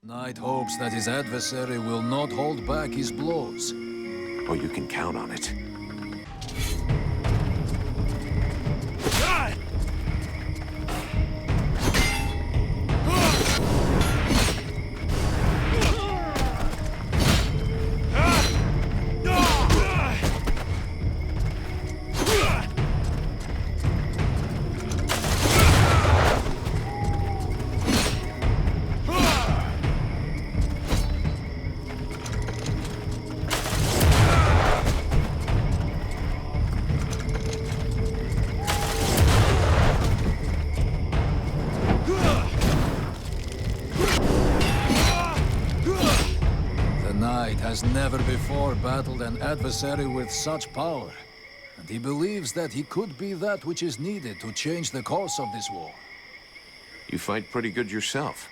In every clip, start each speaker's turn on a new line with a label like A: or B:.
A: Knight hopes that his adversary will not hold back his blows.
B: Oh, you can count on it.
A: Has never before battled an adversary with such power, and he believes that he could be that which is needed to change the course of this war.
B: You fight pretty good yourself.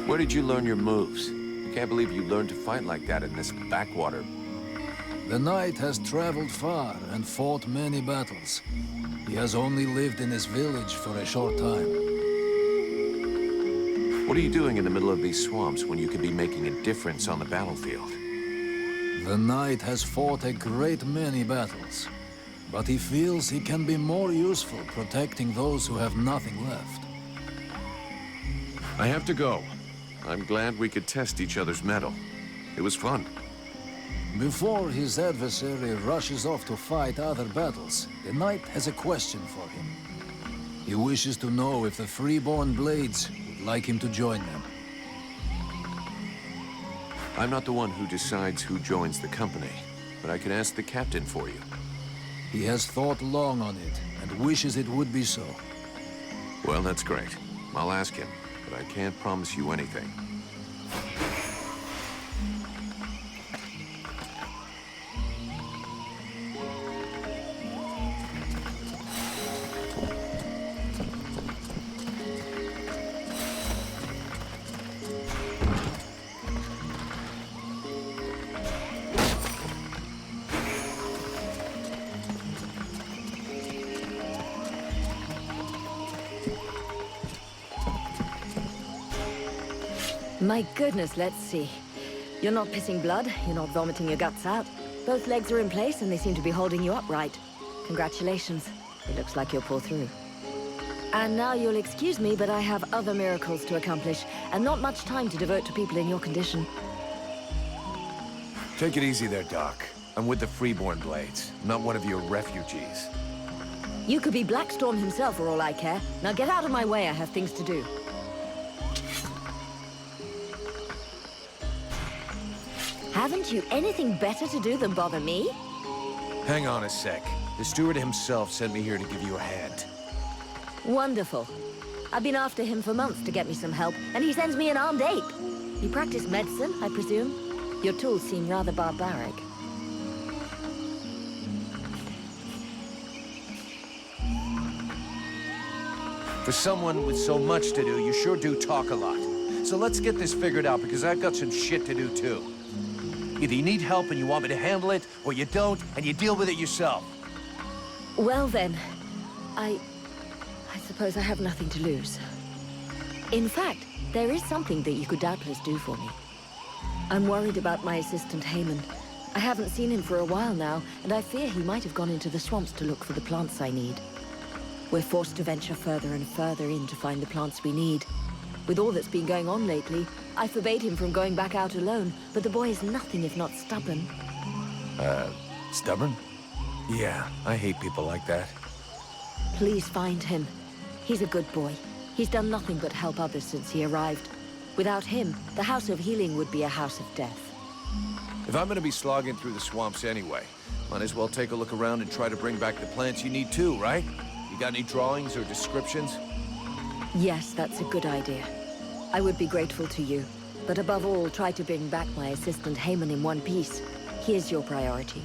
B: Where did you learn your moves? I can't believe you learned to fight like that in this backwater.
A: The knight has traveled far and fought many battles. He has only lived in his village for a short time.
B: What are you doing in the middle of these swamps when you could be making a difference on the battlefield?
A: The knight has fought a great many battles, but he feels he can be more useful protecting those who have nothing left.
B: I have to go. I'm glad we could test each other's mettle. It was fun.
A: Before his adversary rushes off to fight other battles, the knight has a question for him. He wishes to know if the freeborn blades like him to join them.
B: I'm not the one who decides who joins the company, but I can ask the captain for you.
A: He has thought long on it, and wishes it would be so.
B: Well, that's great. I'll ask him, but I can't promise you anything.
C: My goodness, let's see. You're not pissing blood, you're not vomiting your guts out. Both legs are in place and they seem to be holding you upright. Congratulations. It looks like you'll pull through. And now you'll excuse me, but I have other miracles to accomplish, and not much time to devote to people in your condition.
D: Take it easy there, Doc. I'm with the Freeborn Blades, not one of your refugees.
C: You could be Blackstorm himself for all I care. Now get out of my way, I have things to do. Haven't you anything better to do than bother me?
D: Hang on a sec. The steward himself sent me here to give you a hand.
C: Wonderful. I've been after him for months to get me some help, and he sends me an armed ape. You practice medicine, I presume? Your tools seem rather barbaric.
D: For someone with so much to do, you sure do talk a lot. So let's get this figured out, because I've got some shit to do too. Either you need help and you want me to handle it, or you don't, and you deal with it yourself.
C: Well then, I suppose I have nothing to lose. In fact, there is something that you could doubtless do for me. I'm worried about my assistant Haman. I haven't seen him for a while now, and I fear he might have gone into the swamps to look for the plants I need. We're forced to venture further and further in to find the plants we need. With all that's been going on lately, I forbade him from going back out alone, but the boy is nothing if not stubborn.
D: Stubborn? Yeah, I hate people like that.
C: Please find him. He's a good boy. He's done nothing but help others since he arrived. Without him, the House of Healing would be a house of death.
D: If I'm gonna be slogging through the swamps anyway, might as well take a look around and try to bring back the plants you need too, right? You got any drawings or descriptions?
C: Yes, that's a good idea. I would be grateful to you. But above all, try to bring back my assistant Haman in one piece. He is your priority.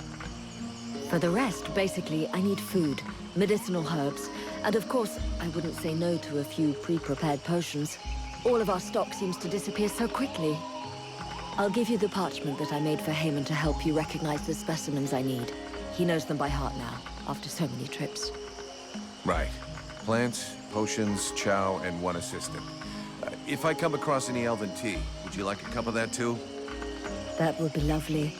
C: For the rest, basically, I need food, medicinal herbs, and of course, I wouldn't say no to a few pre-prepared potions. All of our stock seems to disappear so quickly. I'll give you the parchment that I made for Haman to help you recognize the specimens I need. He knows them by heart now, after so many trips.
D: Right. Plants, potions, chow, and one assistant. If I come across any elven tea, would you like a cup of that too?
C: That would be lovely.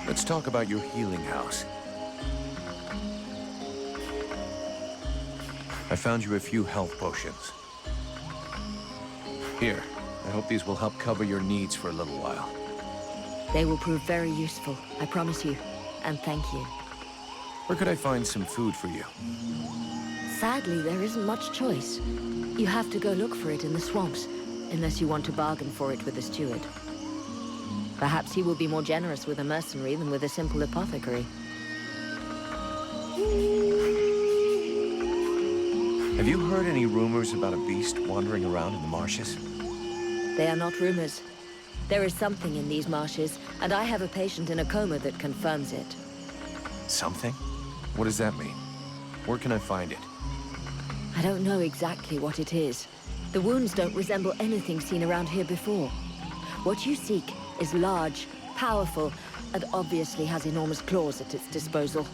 D: Let's talk about your healing house. I found you a few health potions. Here, I hope these will help cover your needs for a little while.
C: They will prove very useful, I promise you. And thank you.
D: Where could I find some food for you?
C: Sadly, there isn't much choice. You have to go look for it in the swamps, unless you want to bargain for it with the steward. Perhaps he will be more generous with a mercenary than with a simple apothecary.
D: Have you heard any rumors about a beast wandering around in the marshes?
C: They are not rumors. There is something in these marshes, and I have a patient in a coma that confirms it.
D: Something? What does that mean? Where can I find it?
C: I don't know exactly what it is. The wounds don't resemble anything seen around here before. What you seek is large, powerful, and obviously has enormous claws at its disposal.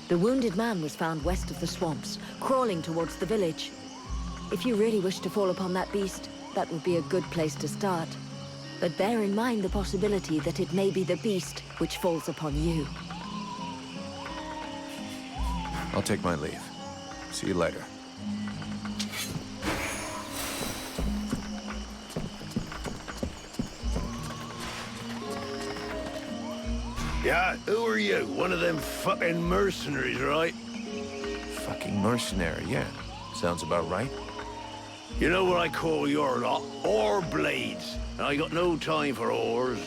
C: The wounded man was found west of the swamps, crawling towards the village. If you really wish to fall upon that beast, that would be a good place to start. But bear in mind the possibility that it may be the beast which falls upon you.
D: I'll take my leave. See you later.
E: Yeah, who are you? One of them fucking mercenaries, right?
D: Fucking mercenary, yeah. Sounds about right.
E: You know what I call your lot? Ore blades. And I got no time for ores.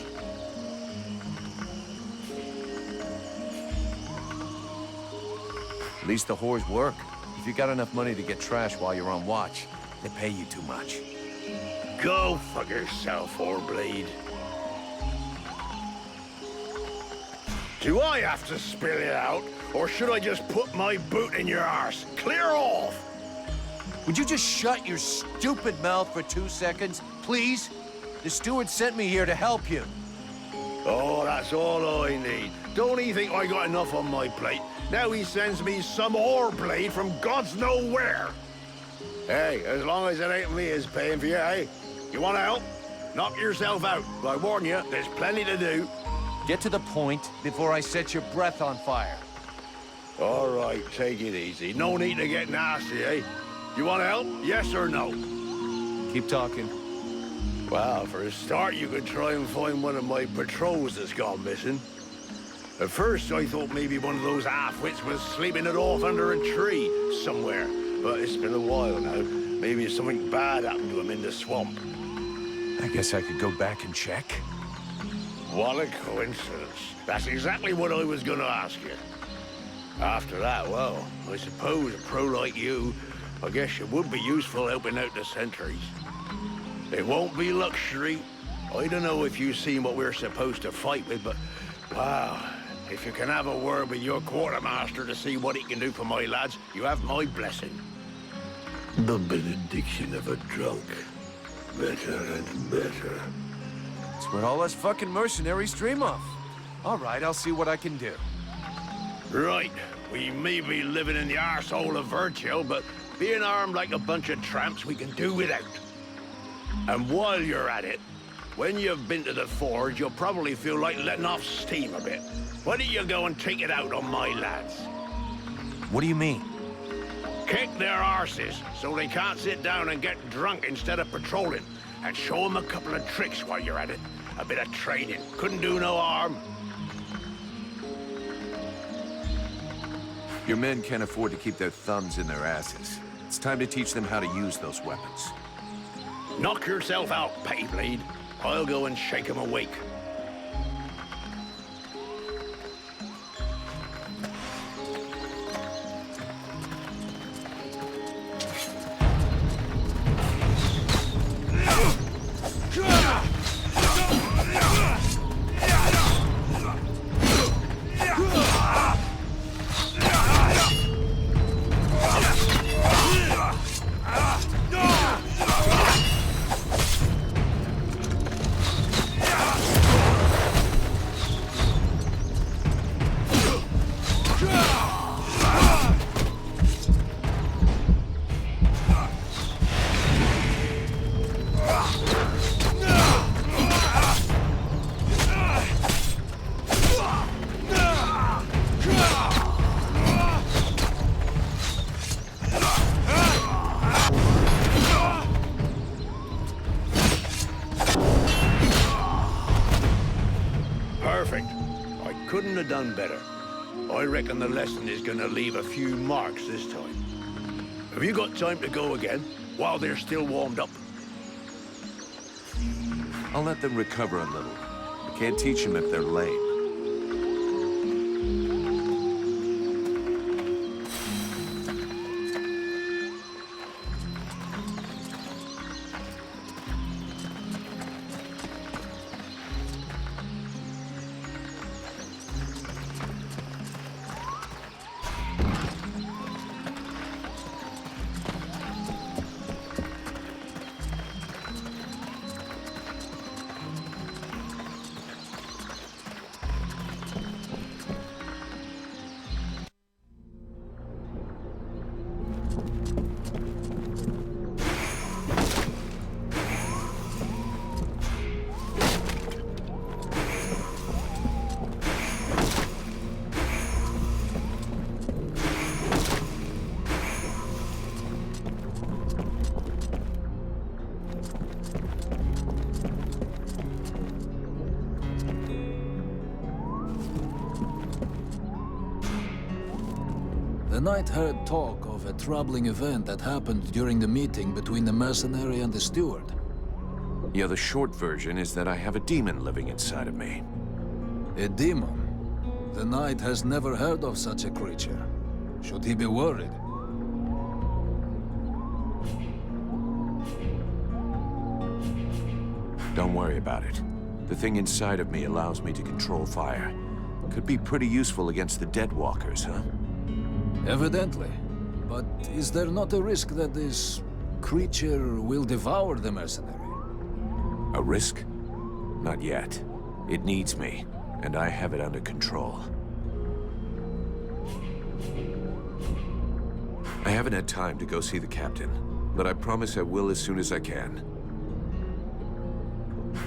D: At least the whores work. If you got enough money to get trash while you're on watch, they pay you too much.
E: Go fuck yourself, ore blade. Do I have to spill it out, or should I just put my boot in your arse? Clear off!
D: Would you just shut your stupid mouth for 2 seconds, please? The steward sent me here to help you.
E: Oh, that's all I need. Don't he think I got enough on my plate? Now he sends me some ore blade from God's know where. Hey, as long as it ain't me is paying for you, eh? You want to help? Knock yourself out. I warn you, there's plenty to do.
D: Get to the point before I set your breath on fire.
E: All right, take it easy. No need to get nasty, eh? You want to help? Yes or no?
D: Keep talking.
E: Well, for a start, you could try and find one of my patrols that's gone missing. At first, I thought maybe one of those half-wits was sleeping it off under a tree somewhere. But it's been a while now. Maybe something bad happened to him in the swamp.
D: I guess I could go back and check.
E: What a coincidence. That's exactly what I was gonna ask you. After that, well, I suppose a pro like you, I guess it would be useful helping out the sentries. It won't be luxury. I don't know if you've seen what we're supposed to fight with, but wow, if you can have a word with your quartermaster to see what he can do for my lads, you have my blessing. The benediction of a drunk. Better and better.
D: It's what all us fucking mercenaries dream of. All right, I'll see what I can do.
E: Right. We may be living in the arsehole of Virgil, but being armed like a bunch of tramps, we can do without. And while you're at it, when you've been to the forge, you'll probably feel like letting off steam a bit. Why don't you go and take it out on my lads?
D: What do you mean?
E: Kick their arses so they can't sit down and get drunk instead of patrolling. And show them a couple of tricks while you're at it. A bit of training. Couldn't do no harm.
B: Your men can't afford to keep their thumbs in their asses. It's time to teach them how to use those weapons.
E: Knock yourself out, Pettyblade. I'll go and shake them awake. have done better. I reckon the lesson is gonna leave a few marks this time. Have you got time to go again, while they're still warmed up?
B: I'll let them recover a little. I can't teach them if they're lame.
A: The knight heard talk of a troubling event that happened during the meeting between the mercenary and the steward.
B: Yeah, the short version is that I have a demon living inside of me.
A: A demon? The knight has never heard of such a creature. Should he be worried?
B: Don't worry about it. The thing inside of me allows me to control fire. Could be pretty useful against the dead walkers, huh?
A: Evidently. But is there not a risk that this creature will devour the mercenary?
B: A risk? Not yet. It needs me, and I have it under control. I haven't had time to go see the captain, but I promise I will as soon as I can.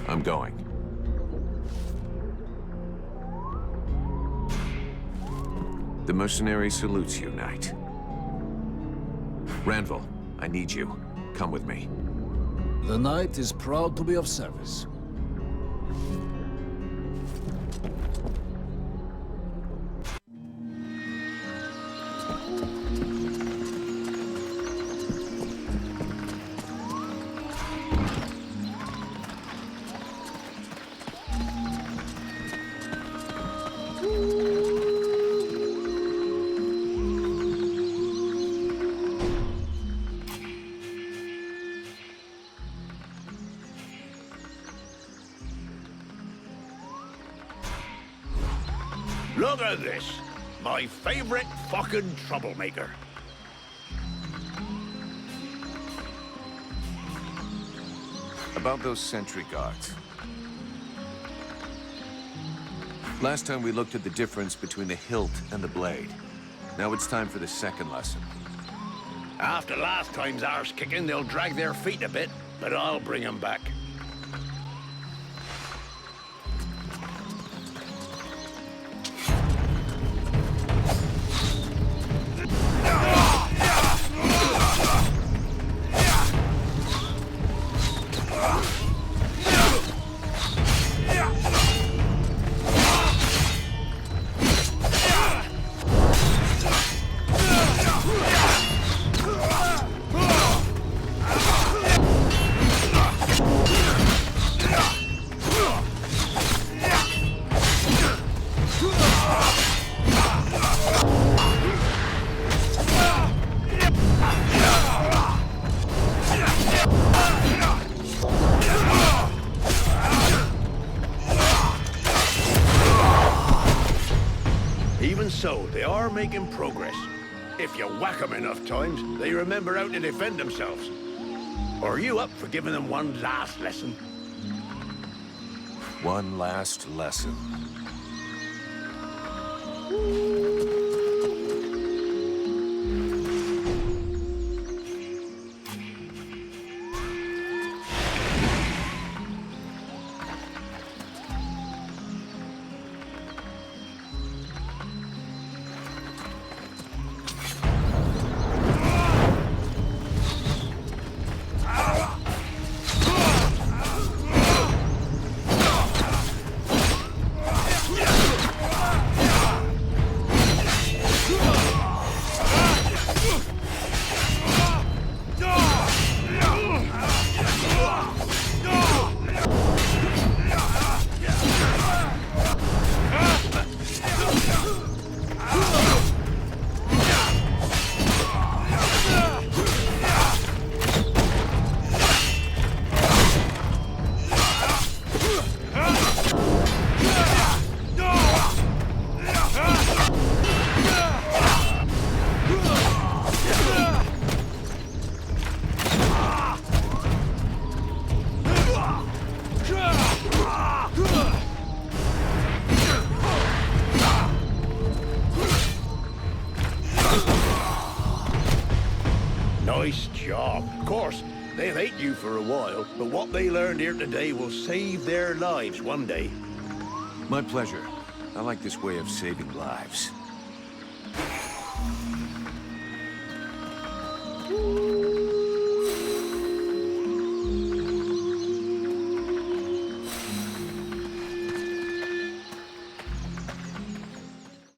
B: I'm going. The mercenary salutes you, knight. Ranville, I need you. Come with me.
A: The knight is proud to be of service.
E: Look at this. My favorite fucking troublemaker.
B: About those sentry guards. Last time we looked at the difference between the hilt and the blade. Now it's time for the second lesson.
E: After last time's arse kicking, they'll drag their feet a bit, but I'll bring them back. Even so, they are making progress. If you whack them enough times, they remember how to defend themselves. Are you up for giving them one last lesson?
B: One last lesson.
E: Nice job. Of course, they'll hate you for a while, but what they learned here today will save their lives one day.
B: My pleasure. I like this way of saving lives.